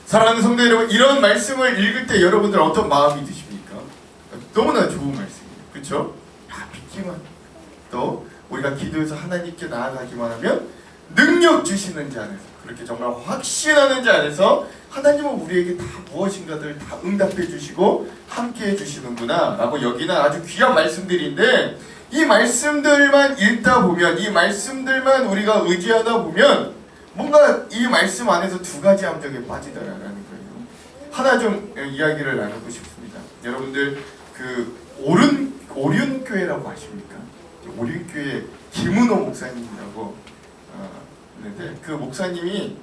사랑하는 성도 여러분, 이런 말씀을 읽을 때 여러분들 어떤 마음이 드십니까? 너무나 좋은 말씀이에요. 그렇죠? 믿기만, 또 우리가 기도해서 하나님께 나아가기만 하면 능력 주시는 자 안에서, 그렇게 정말 확신하는 자 안에서 하나님은 우리에게 다 무엇인가를 다 응답해 주시고 함께 해 주시는구나 라고 여기는 아주 귀한 말씀들인데, 이 말씀들만 읽다 보면, 이 말씀들만 우리가 의지하다 보면 뭔가 이 말씀 안에서 두 가지 함정에 빠지더라라는 거예요. 하나 좀 이야기를 나누고 싶습니다. 여러분들 그 오륜교회라고 아십니까? 오륜교회 김은호 목사님이라고 있는데, 그 목사님이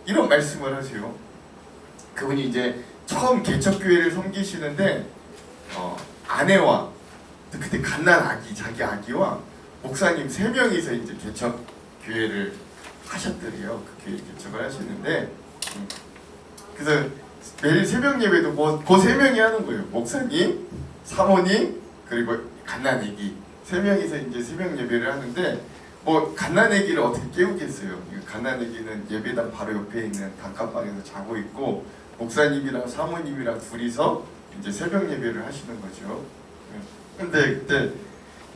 이런 말씀을 하세요. 그분이 이제 처음 개척교회를 섬기시는데 아내와 그때 갓난 아기, 자기 아기와 목사님 3명이서 이제 개척교회를 하셨더래요. 그 교회 개척을 하시는데, 그래서 매일 새벽 예배도 그 3명이 하는 거예요. 목사님, 사모님, 그리고 갓난아기 3명이서 이제 새벽 예배를 하는데, 뭐 갓난아기를 어떻게 깨우겠어요? 갓난아기는 예배당 바로 옆에 있는 단칸방에서 자고 있고, 목사님이랑 사모님이랑 둘이서 이제 새벽 예배를 하시는 거죠. 근데 그때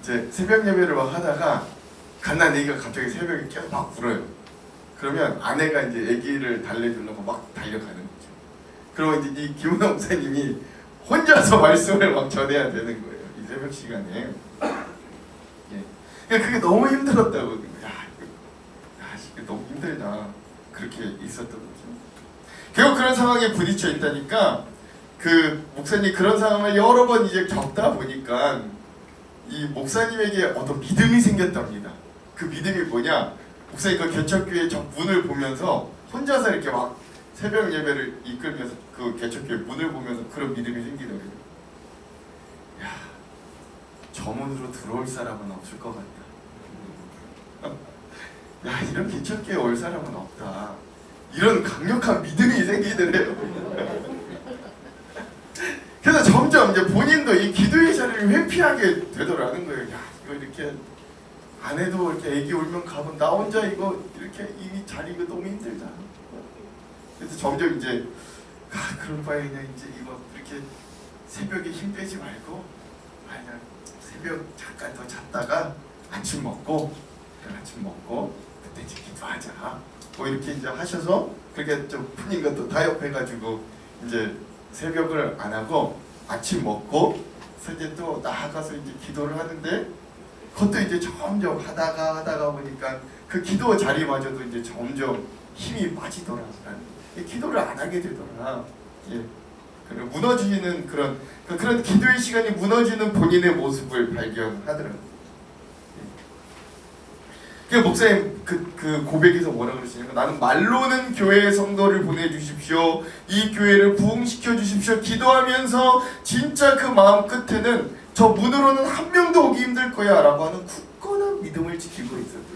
이제 새벽 예배를 막 하다가 갓난아기가 갑자기 새벽에 계속 막 울어요. 그러면 아내가 이제 아기를 달래주려고 막 달려가는 거죠. 그러면 이제 이 김은호 목사님이 혼자서 말씀을 막 전해야 되는 거예요. 이 새벽 시간에. 예. 그게 너무 힘들었다고. 이거 너무 힘들다. 그렇게 있었던 거죠. 결국 그런 상황에 부딪혀 있다니까, 그 목사님 그런 상황을 여러 번 이제 겪다 보니까 이 목사님에게 어떤 믿음이 생겼답니다. 그 믿음이 뭐냐? 목사님 그 개척교회 저 문을 보면서 혼자서 이렇게 막 새벽 예배를 이끌면서 그 개척교회 문을 보면서 그런 믿음이 생기더래요. 야, 저 문으로 들어올 사람은 없을 것 같다. 야, 이런 개척교회 올 사람은 없다. 이런 강력한 믿음이 생기더래요. 그래서 점점 이제 본인도 이 기도의 자리를 회피하게 되더라는 거예요. 야, 이거 이렇게 아내도 이렇게 애기 울면 가면 나 혼자 이거 이렇게 이 자리가 너무 힘들다. 그래서 점점 이제 그럴 바에 그냥 이제 이거 이렇게 새벽에 힘 빼지 말고 그냥 새벽 잠깐 더 잤다가 아침 먹고 그때 이제 기도하자. 뭐 이렇게 이제 하셔서 그렇게 좀 풀린 것도 타협해가지고 이제 새벽을 안 하고 아침 먹고 이제 또 나아가서 이제 기도를 하는데, 그것도 이제 점점 하다가 보니까 그 기도 자리마저도 이제 점점 힘이 빠지더라. 기도를 안 하게 되더라. 예. 무너지는 그런 기도의 시간이 무너지는 본인의 모습을 발견하더라고요. 그 목사님 그 고백에서 뭐라 그러시냐면, 나는 말로는 교회에 성도를 보내주십시오, 이 교회를 부흥시켜 주십시오 기도하면서 진짜 그 마음 끝에는 저 문으로는 한 명도 오기 힘들 거야 라고 하는 굳건한 믿음을 지키고 있었거든요.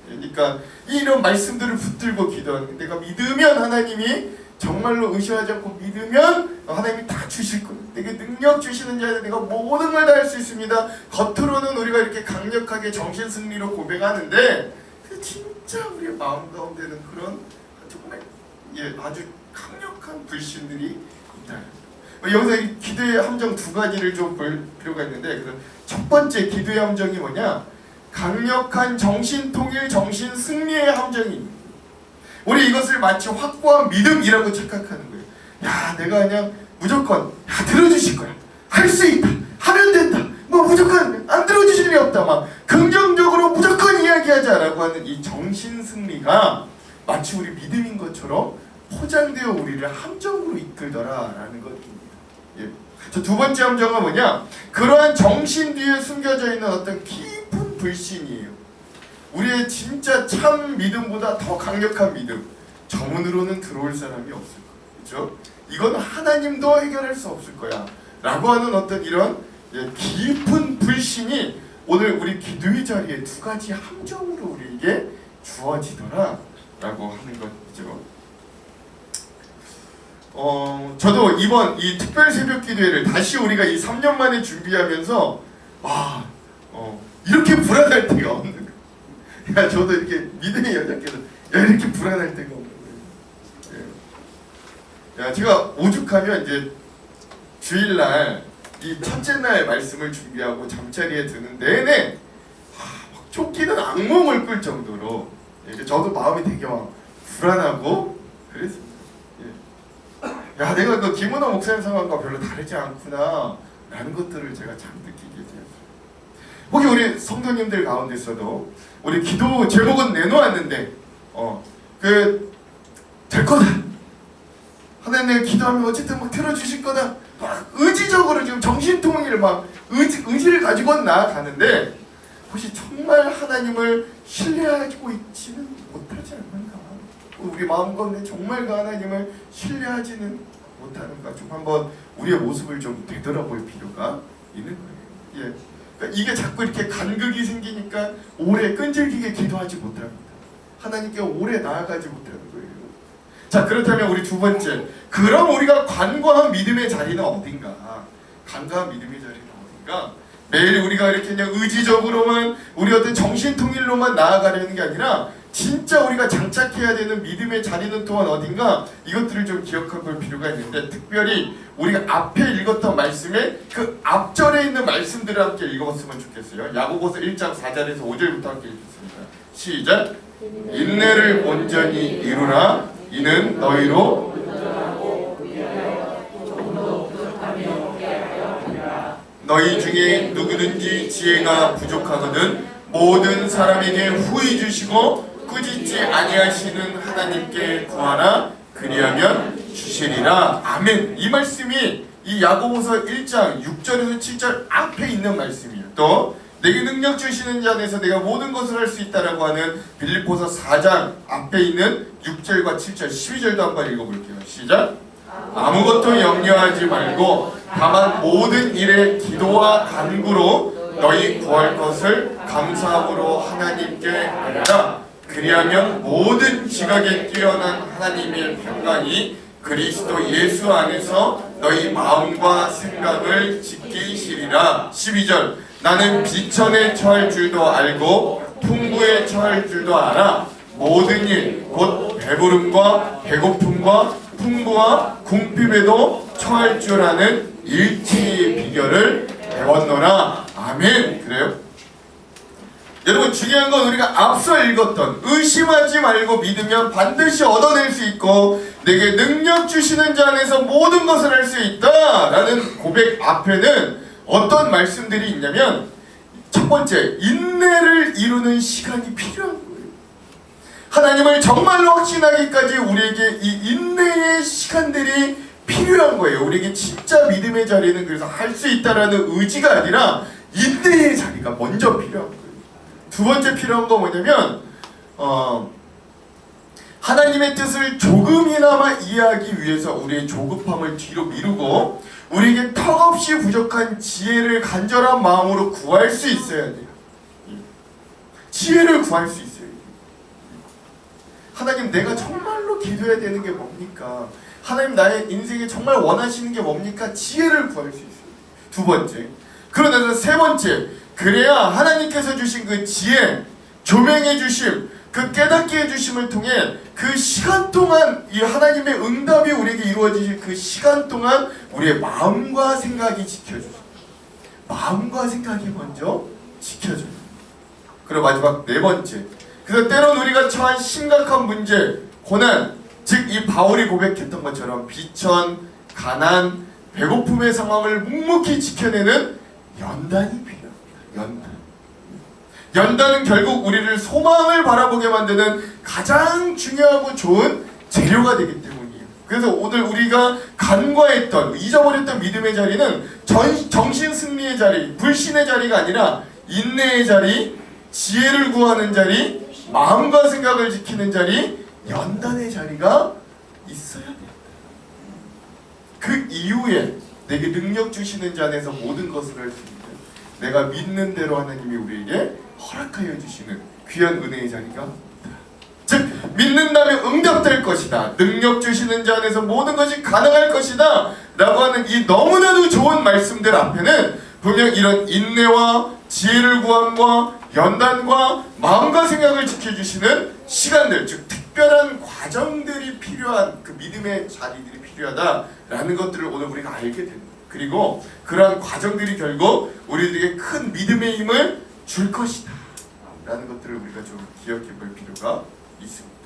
그러니까 이런 말씀들을 붙들고 기도하는, 내가 믿으면 하나님이 정말로 의심하지 않고 믿으면 하나님이 다 주실 거예요. 내게 능력 주시는 자에 내가 모든 걸 다 할 수 있습니다. 겉으로는 우리가 이렇게 강력하게 정신승리로 고백하는데, 진짜 우리의 마음 가운데는 그런 정말 아주 강력한 불신들이 있다. 여기서 이 기도의 함정 2가지를 좀 볼 필요가 있는데, 첫 번째 기도의 함정이 뭐냐? 강력한 정신통일, 정신승리의 함정입니다. 우리 이것을 마치 확고한 믿음이라고 착각하는 거예요. 야, 내가 그냥 무조건 들어주실 거야, 할 수 있다, 하면 된다, 뭐 무조건 안 들어주실 리 없다, 막 긍정적으로 무조건 이야기하자라고 하는 이 정신승리가 마치 우리 믿음인 것처럼 포장되어 우리를 함정으로 이끌더라라는 것입니다. 예. 저 2번째 함정은 뭐냐? 그러한 정신 뒤에 숨겨져 있는 어떤 깊은 불신이에요. 우리의 진짜 참 믿음보다 더 강력한 믿음, 저 문으로는 들어올 사람이 없을 거야, 그렇죠? 이건 하나님도 해결할 수 없을 거야 라고 하는 어떤 이런 깊은 불신이 오늘 우리 기도의 자리에 2가지 함정으로 우리에게 주어지더라 라고 하는 것이죠. 저도 이번 이 특별 새벽 기도회를 다시 우리가 이 3년 만에 준비하면서 이렇게 불안할 때가 없는 거예요. 야, 저도 이렇게 믿음이 연약해서 이렇게 불안할 때가 없는 거예요. 야, 제가 오죽하면 이제 주일날 이 첫째 날 말씀을 준비하고 잠자리에 드는 내내 막 쫓기는 악몽을 꿀 정도로 저도 마음이 되게 막 불안하고 그랬습니다. 예. 야, 내가 그 김은호 목사님 상황과 별로 다르지 않구나 라는 것들을 제가 참 느끼게 되었어요. 혹시 우리 성도님들 가운데서도 우리 기도 제목은 내놓았는데 될 거다, 하나님 내가 기도하면 어쨌든 막 들어주실 거다, 막 의지적으로 지금 정신통일을 막 의지를 가지고 나아가는데 혹시 정말 하나님을 신뢰하고 있지는 못하지 않는가? 우리 마음 가운데 정말 그 하나님을 신뢰하지는 못하는가? 좀 한번 우리의 모습을 좀 되돌아볼 필요가 있는 거예요. 예. 그러니까 이게 자꾸 이렇게 간극이 생기니까 오래 끈질기게 기도하지 못합니다. 하나님께 오래 나아가지 못하는 거예요. 자, 그렇다면 우리 두 번째, 그럼 우리가 간과한 믿음의 자리는 어딘가? 간과한 믿음의 자리는 어딘가? 매일 우리가 이렇게 그냥 의지적으로만 우리 어떤 정신통일로만 나아가려는 게 아니라 진짜 우리가 장착해야 되는 믿음의 자리는 또한 어딘가? 이것들을 좀 기억해 볼 필요가 있는데, 특별히 우리가 앞에 읽었던 말씀에 그 앞절에 있는 말씀들을 함께 읽어봤으면 좋겠어요. 야고보서 1장 4절에서 5절부터 함께 읽겠습니다. 시작! 인내를 온전히 이루라. 이는 너희로 너희 중에 누구든지 지혜가 부족하거든 모든 사람에게 후히 주시고 꾸짖지 아니하시는 하나님께 구하라. 그리하면 주시리라. 아멘. 이 말씀이 이 야고보서 1장 6절에서 7절 앞에 있는 말씀이에요. 또 내게 능력 주시는 자 안에서 내가 모든 것을 할 수 있다라고 하는 빌립보서 4장 앞에 있는 6절과 7절 12절도 한번 읽어볼게요. 시작! 아무것도 염려하지 말고 다만 모든 일에 기도와 간구로 너희 구할 것을 감사함으로 하나님께 아뢰라. 그리하면 모든 지각에 뛰어난 하나님의 평강이 그리스도 예수 안에서 너희 마음과 생각을 지키시리라. 12절 나는 비천에 처할 줄도 알고 풍부에 처할 줄도 알아. 모든 일 곧 배부름과 배고픔과 풍부와 궁핍에도 처할 줄 아는 일치의 비결을 배웠노라. 아멘. 그래요? 여러분, 중요한 건 우리가 앞서 읽었던 의심하지 말고 믿으면 반드시 얻어낼 수 있고 내게 능력 주시는 자 안에서 모든 것을 할 수 있다 라는 고백 앞에는 어떤 말씀들이 있냐면, 첫 번째, 인내를 이루는 시간이 필요한 거예요. 하나님을 정말로 확신하기까지 우리에게 이 인내의 시간들이 필요한 거예요. 우리에게 진짜 믿음의 자리는 그래서 할 수 있다라는 의지가 아니라 인내의 자리가 먼저 필요한 거예요. 두 번째 필요한 건 뭐냐면 하나님의 뜻을 조금이나마 이해하기 위해서 우리의 조급함을 뒤로 미루고 우리에게 턱없이 부족한 지혜를 간절한 마음으로 구할 수 있어야 돼요. 지혜를 구할 수 있어요. 하나님, 내가 정말로 기도해야 되는 게 뭡니까? 하나님, 나의 인생에 정말 원하시는 게 뭡니까? 지혜를 구할 수 있어요. 두 번째. 그러나 세 번째, 그래야 하나님께서 주신 그 지혜, 조명해 주심, 그 깨닫게 해주심을 통해 그 시간 동안 이 하나님의 응답이 우리에게 이루어지실 그 시간 동안 우리의 마음과 생각이 지켜주죠. 마음과 생각이 먼저 지켜줘요. 그리고 마지막 네 번째, 그래서 때론 우리가 처한 심각한 문제, 고난, 즉 이 바울이 고백했던 것처럼 비천, 가난, 배고픔의 상황을 묵묵히 지켜내는 연단이 필요합니다. 연단은 결국 우리를 소망을 바라보게 만드는 가장 중요하고 좋은 재료가 되기 때문이에요. 그래서 오늘 우리가 간과했던, 잊어버렸던 믿음의 자리는 정신 승리의 자리, 불신의 자리가 아니라 인내의 자리, 지혜를 구하는 자리, 마음과 생각을 지키는 자리, 연단의 자리가 있어야 돼요. 그 이후에 내게 능력 주시는 자 안에서 모든 것을 할 수 있는, 내가 믿는 대로 하나님이 우리에게 허락하여 주시는 귀한 은혜의 자리가, 즉 믿는다면 응답될 것이다, 능력 주시는 자 안에서 모든 것이 가능할 것이다 라고 하는 이 너무나도 좋은 말씀들 앞에는 분명 이런 인내와 지혜를 구함과 연단과 마음과 생각을 지켜주시는 시간들, 즉 특별한 과정들이 필요한 그 믿음의 자리들이 필요합니다. 필요하다라는 것들을 오늘 우리가 알게 됩니다. 그리고 그러한 과정들이 결국 우리들에게 큰 믿음의 힘을 줄 것이다 라는 것들을 우리가 좀 기억해 볼 필요가 있습니다.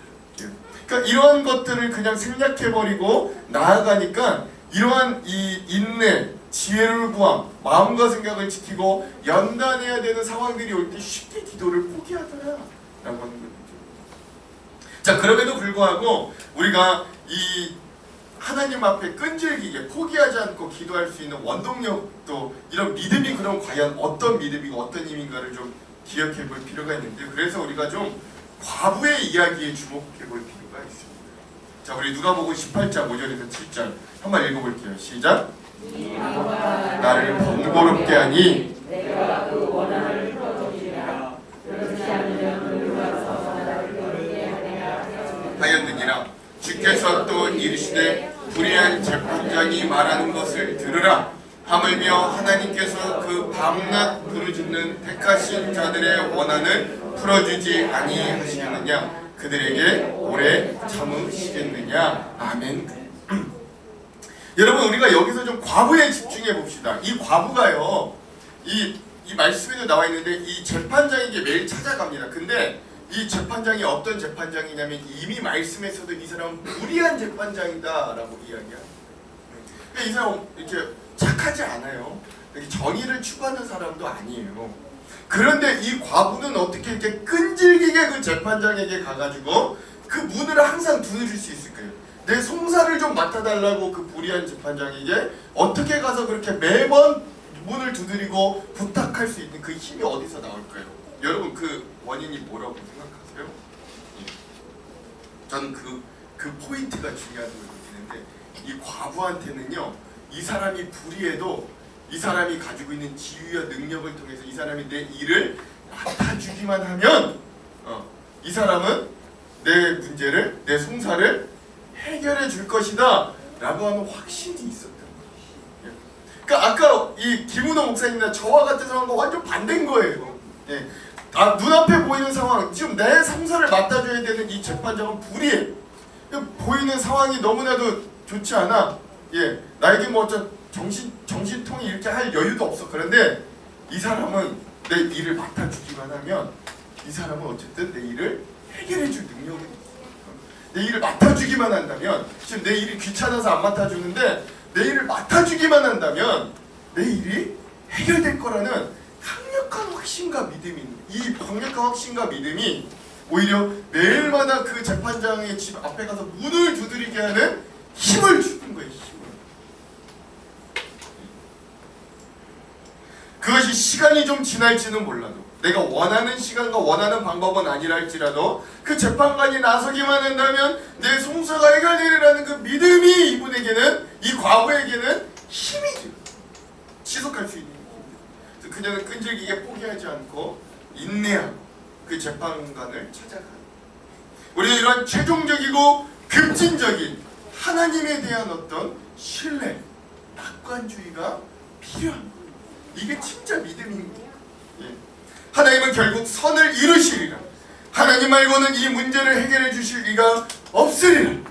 그러니까 이러한 것들을 그냥 생략해버리고 나아가니까 이러한 이 인내, 지혜를 구함, 마음과 생각을 지키고 연단해야 되는 상황들이 올 때 쉽게 기도를 포기하더라 라고 하는 거죠. 자, 그럼에도 불구하고 우리가 이 하나님 앞에 끈질기게 포기하지 않고 기도할 수 있는 원동력도, 이런 믿음이 그럼 과연 어떤 믿음이고 어떤 힘인가를 좀 기억해 볼 필요가 있는데, 그래서 우리가 좀 과부의 이야기에 주목해 볼 필요가 있습니다. 자, 우리 누가복음 18장 5절에서 7절 한번 읽어볼게요. 시작. 나를 번거롭게 하니 내가 그 원한을 풀어주리라. 그렇지 않으면 누가 서서 나를 거르게 하였느니라. 주께서 또 이르시되 불의한 재판장이 말하는 것을 들으라. 하물며 하나님께서 그 밤낮 부르짖는 택하신 자들의 원한을 풀어주지 아니하시느냐. 그들에게 오래 참으시겠느냐. 아멘. 여러분, 우리가 여기서 좀 과부에 집중해 봅시다. 이 과부가요, 이 말씀에도 나와 있는데 이 재판장에게 매일 찾아갑니다. 근데 이 재판장이 어떤 재판장이냐면 이미 말씀에서도 이 사람은 불의한 재판장이다라고 이야기합니다. 이 사람 이렇게 착하지 않아요. 정의를 추구하는 사람도 아니에요. 그런데 이 과부는 어떻게 이렇게 끈질기게 그 재판장에게 가가지고 그 문을 항상 두드릴 수 있을까요? 내 송사를 좀 맡아달라고 그 불의한 재판장에게 어떻게 가서 그렇게 매번 문을 두드리고 부탁할 수 있는 그 힘이 어디서 나올까요? 여러분, 그 원인이 뭐라고 생각하세요? 저는 그 포인트가 중요하다고 느끼는데, 이 과부한테는요, 이 사람이 불의해도 이 사람이 가지고 있는 지위와 능력을 통해서 이 사람이 내 일을 맡아주기만 하면 이 사람은 내 문제를, 내 송사를 해결해 줄 것이다 라고 하는 확신이 있었던 거예요. 그러니까 아까 이 김은호 목사님이나 저와 같은 상황과 완전 반대인 거예요. 예. 눈앞에 보이는 상황, 지금 내 송사를 맡아줘야 되는 이 재판장은 불의해. 보이는 상황이 너무나도 좋지 않아. 예, 나에게 뭐 어떤 정신통이 이렇게 할 여유도 없어. 그런데 이 사람은 내 일을 맡아주기만 하면 이 사람은 어쨌든 내 일을 해결해 줄 능력이 있어. 내 일을 맡아주기만 한다면, 지금 내 일이 귀찮아서 안 맡아주는데 내 일을 맡아주기만 한다면 내 일이 해결될 거라는 강력한 확신과 믿음이 있는, 이 강력한 확신과 믿음이 오히려 매일마다 그 재판장의 집 앞에 가서 문을 두드리게 하는 힘을 주는 거예요. 힘을. 그것이 시간이 좀 지날지는 몰라도, 내가 원하는 시간과 원하는 방법은 아니라 할지라도 그 재판관이 나서기만 한다면 내 송사가 해결되리라는 그 믿음이 이분에게는, 이 과부에게는 힘이 돼요. 지속할 수 있는 힘. 그녀는 끈질기게 포기하지 않고 인내하고 그 재판관을 찾아가요. 우리는 이런 최종적이고 급진적인 하나님에 대한 어떤 신뢰, 낙관주의가 필요한 거예요. 이게 진짜 믿음입니다. 예. 하나님은 결국 선을 이루시리라. 하나님 말고는 이 문제를 해결해 주실 리가 없으리라.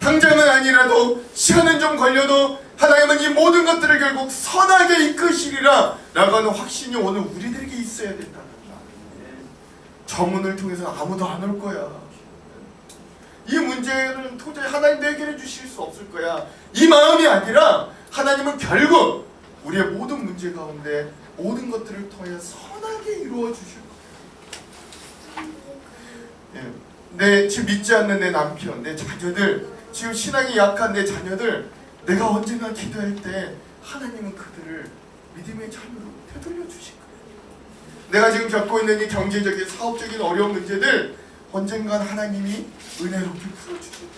당장은 아니라도 시간은 좀 걸려도 하나님은 이 모든 것들을 결국 선하게 이끄시리라 라고 하는 확신이 오늘 우리들에게 있어야 된다는 거야. 저문을 통해서 아무도 안 올 거야. 이 문제는 도저히 하나님도 해결해 주실 수 없을 거야. 이 마음이 아니라 하나님은 결국 우리의 모든 문제 가운데 모든 것들을 통해 선하게 이루어 주실 거예요. 예. 내 지금 믿지 않는 내 남편, 내 자녀들, 지금 신앙이 약한 내 자녀들, 내가 언젠가 기도할 때 하나님은 그들을 믿음의 자녀로 되돌려 주실 거예요. 내가 지금 겪고 있는 이 경제적인, 사업적인 어려운 문제들 언젠간 하나님이 은혜롭게 풀어주실 거예요.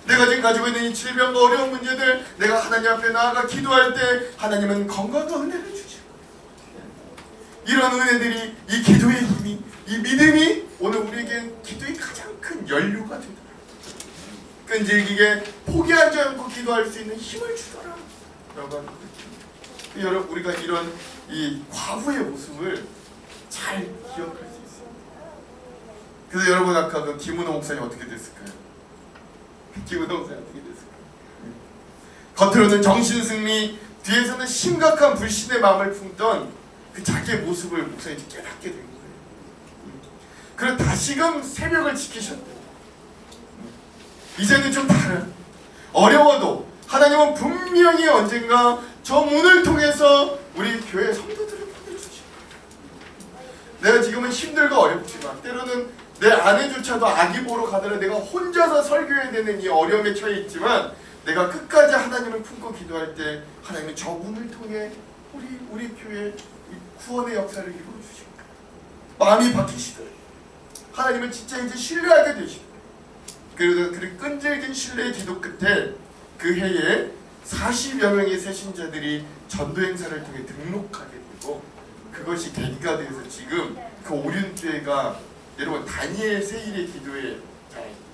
내가 지금 가지고 있는 이 질병과 어려운 문제들, 내가 하나님 앞에 나아가 기도할 때 하나님은 건강과 은혜를 주실 거예요. 이런 은혜들이, 이 기도의 힘이, 이 믿음이 오늘 우리에게 기도의 가장 큰 연료가 되더라. 끈질기게 포기하지 않고 기도할 수 있는 힘을 주더라 라고 하는 거죠. 여러분, 우리가 이런 이 과부의 모습을 잘 기억할 수 있습니다. 그래서 여러분, 아까 그 김은호 목사님 어떻게 됐을까요? 기부동산이 어떻게 됐을까? 겉으로는 정신승리, 뒤에서는 심각한 불신의 마음을 품던 그 자기의 모습을 목사님이 깨닫게 된 거예요. 그리고 다시금 새벽을 지키셨대요. 이제는 좀 다른, 어려워도 하나님은 분명히 언젠가 저 문을 통해서 우리 교회 성도들을 보내주시고, 내가 지금은 힘들고 어렵지만 때로는 내 아내조차도 아기 보러 가더라 내가 혼자서 설교해야 되는 이 어려움에 처해 있지만, 내가 끝까지 하나님을 품고 기도할 때 하나님은 저 문을 통해 우리 교회 구원의 역사를 이루어주시고 마음이 바뀌시더라고요. 하나님을 진짜 이제 신뢰하게 되시고, 그래도 그 끈질긴 신뢰의 기도 끝에 그 해에 40여 명의 새신자들이 전도 행사를 통해 등록하게 되고, 그것이 계기가 되어서 지금 그 오륜교회가 여러분 다니엘 세일의 기도에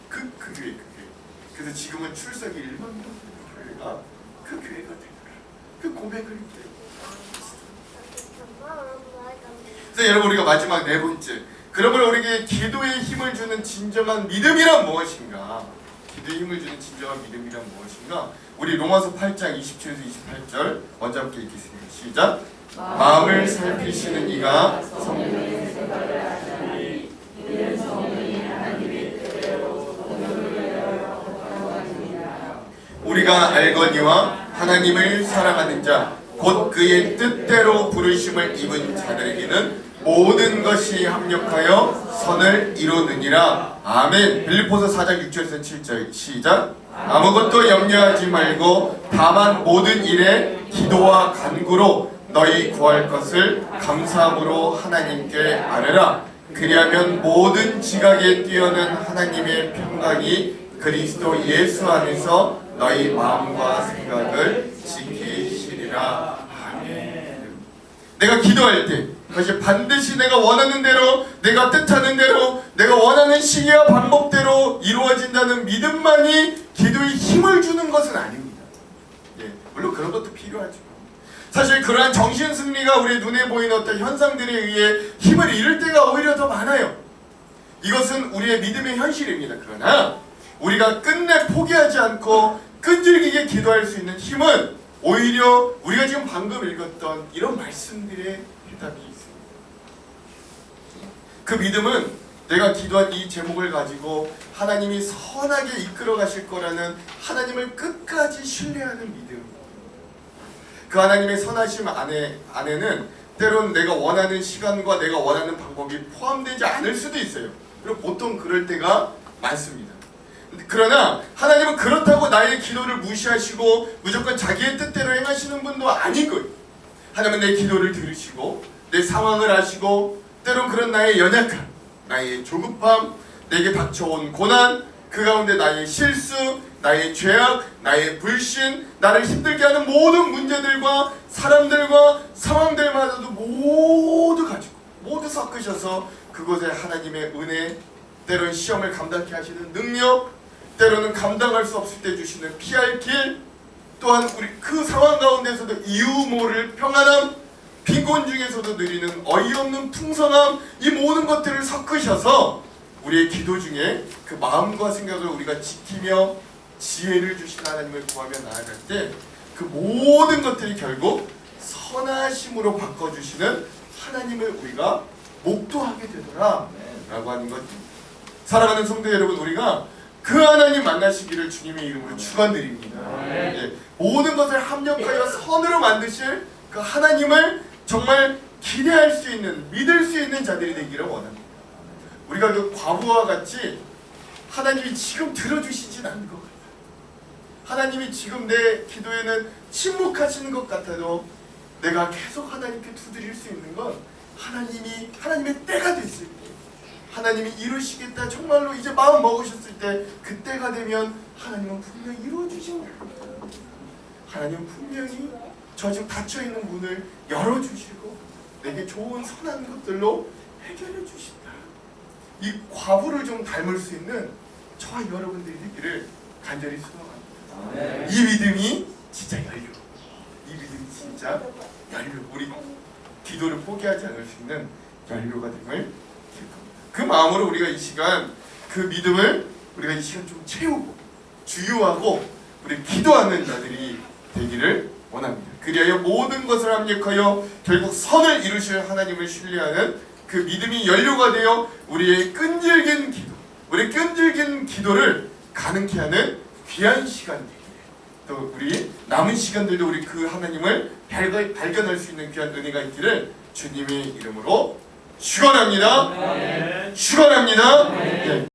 그 교회 그래서 지금은 출석이 1만 명 되는 교회가 그 교회가 되는 그 고백을 해요. 그래서 여러분 우리가 마지막 네 번째, 그러므로 우리에게 기도에 힘을 주는 진정한 믿음이란 무엇인가? 기도에 힘을 주는 진정한 믿음이란 무엇인가? 우리 로마서 8장 27에서 28절 먼저 함께 읽겠습니다. 시작. 마음을 살피시는 이가 성령의 생각을 하시나니 이는 성령이 하나님의 뜻대로 공의를 하려고 하시니라. 우리가 알거니와 하나님을 사랑하는 자 곧 그의 뜻대로 부르심을 입은 자들에게는 모든 것이 합력하여 선을 이루느니라. 아멘. 빌립보서 4장 6절에서 7절 시작. 아무것도 염려하지 말고 다만 모든 일에 기도와 간구로 너희 구할 것을 감사함으로 하나님께 아뢰라. 그리하면 모든 지각에 뛰어난 하나님의 평강이 그리스도 예수 안에서 너희 마음과 생각을 지키시리라. 아멘. 내가 기도할 때 그것이 반드시 내가 원하는 대로, 내가 뜻하는 대로, 내가 원하는 시기와 방법대로 이루어진다는 믿음만이 기도에 힘을 주는 것은 아닙니다. 예, 물론 그런 것도 필요하죠. 사실 그러한 정신승리가 우리 눈에 보이는 어떤 현상들에 의해 힘을 잃을 때가 오히려 더 많아요. 이것은 우리의 믿음의 현실입니다. 그러나 우리가 끝내 포기하지 않고 끈질기게 기도할 수 있는 힘은 오히려 우리가 지금 방금 읽었던 이런 말씀들의 해답이 있습니다. 그 믿음은 내가 기도한 이 제목을 가지고 하나님이 선하게 이끌어 가실 거라는 하나님을 끝까지 신뢰하는 믿음. 그 하나님의 선하심 안에는 때론 내가 원하는 시간과 내가 원하는 방법이 포함되지 않을 수도 있어요. 그리고 보통 그럴 때가 많습니다. 그러나 하나님은 그렇다고 나의 기도를 무시하시고 무조건 자기의 뜻대로 행하시는 분도 아닌 거예요. 하나님은 내 기도를 들으시고 내 상황을 아시고 때론 그런 나의 연약함, 나의 조급함, 내게 닥쳐온 고난, 그 가운데 나의 실수, 나의 죄악, 나의 불신, 나를 힘들게 하는 모든 문제들과 사람들과 상황들마저도 모두 가지고 모두 섞으셔서 그곳에 하나님의 은혜, 때로는 시험을 감당케 하시는 능력, 때로는 감당할 수 없을 때 주시는 피할 길, 또한 우리 그 상황 가운데서도 이유 모를 평안함, 빈곤 중에서도 누리는 어이없는 풍성함, 이 모든 것들을 섞으셔서 우리의 기도 중에 그 마음과 생각을 우리가 지키며 지혜를 주신 하나님을 구하며 나아갈 때 그 모든 것들이 결국 선하심으로 바꿔주시는 하나님을 우리가 목도하게 되더라 라고 하는 것. 사랑하는 성도 여러분, 우리가 그 하나님 만나시기를 주님의 이름으로 축원드립니다. 예, 모든 것을 합력하여 선으로 만드실 그 하나님을 정말 기대할 수 있는, 믿을 수 있는 자들이 되기를 원합니다. 우리가 그 과부와 같이 하나님이 지금 들어주시진 않는 것 같아요. 하나님이 지금 내 기도에는 침묵하시는 것 같아도 내가 계속 하나님께 두드릴 수 있는 건 하나님의 때가 됐을 때, 하나님이 이루시겠다 정말로 이제 마음 먹으셨을 때, 그때가 되면 하나님은 분명히 이루어주십니다. 하나님은 분명히 저 지금 닫혀있는 문을 열어주시고 내게 좋은 선한 것들로 해결해 주신다. 이 과부를 좀 닮을 수 있는 저와 여러분들이 되기를 간절히 소망합니다. 이 믿음이 진짜 연료, 이 믿음이 진짜 연료, 우리 기도를 포기하지 않을 수 있는 연료가 됨을 기록합니다. 그 마음으로 우리가 이 시간 그 믿음을 우리가 이 시간 좀 채우고 주유하고 우리 기도하는 자들이 되기를 원합니다. 그리하여 모든 것을 합력하여 결국 선을 이루실 하나님을 신뢰하는 그 믿음이 연료가 되어 우리의 끈질긴 기도, 우리 끈질긴 기도를 가능케 하는 귀한 시간 되기를, 또 우리 남은 시간들도 우리 그 하나님을 발견할 수 있는 귀한 은혜가 있기를 주님의 이름으로 축원합니다. 축원합니다. 네.